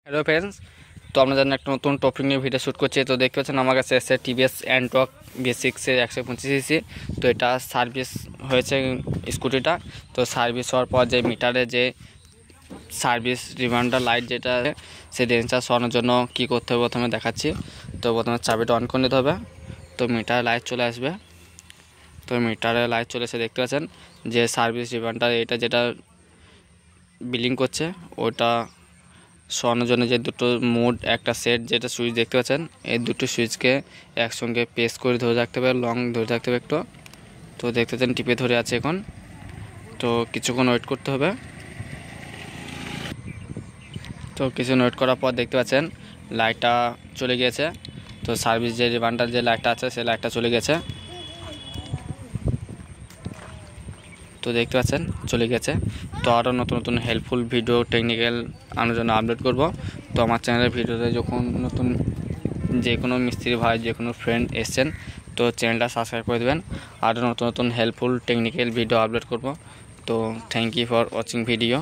Hello friends, তো আপনার জন্য একটা নতুন টপিক নিয়ে ভিডিও শ্যুট করছি। তো দেখতে পাচ্ছেন আমার কাছে এসে টিভিএস অ্যান্টর্ক V6-এর 125cc। তো এটা সার্ভিস হয়েছে স্কুটিটা। তো সার্ভিস হওয়ার পর যে মিটারে যে সার্ভিস রিমাইন্ডার লাইট যেটা সেই রেঞ্জটা সরানোর জন্য কী করতে হবে প্রথমে দেখাচ্ছি। তো প্রথমে চাবিটা অন করে নিতে হবে। তো মিটারে লাইট চলে আসবে। তো মিটারে লাইট চলে এসে দেখতে পাচ্ছেন যে সার্ভিস রিমাইন্ডার এটা যেটা বিলিং করছে ওটা সরানোর জন্য যে দুটো মোড একটা সেট যেটা সুইচ দেখতে পাচ্ছেন, এই দুটো সুইচকে একসঙ্গে প্রেস করে ধরে রাখতে হবে, লং ধরে রাখতে হবে একটু। তো দেখতে পাচ্ছেন টিপে ধরে আছে এখন। তো কিছুক্ষণ ওয়েট করতে হবে। তো কিছুক্ষণ ওয়েট করার পর দেখতে পাচ্ছেন লাইটটা চলে গিয়েছে। তো সার্ভিস যে রিমাইন্ডার যে লাইটটা আছে সেই লাইটটা চলে গেছে। তো দেখতে পাচ্ছেন চলে গেছে। তো আরও নতুন নতুন হেল্পফুল ভিডিও টেকনিক্যাল আনার জন্য আপলোড করব। তো আমার চ্যানেলের ভিডিওতে যখন নতুন যে কোনো মিস্ত্রি ভাই যে কোনো ফ্রেন্ড এসছেন তো চ্যানেলটা সাবস্ক্রাইব করে দেবেন। আরও নতুন নতুন হেল্পফুল টেকনিক্যাল ভিডিও আপলোড করব। তো thank you for watching video.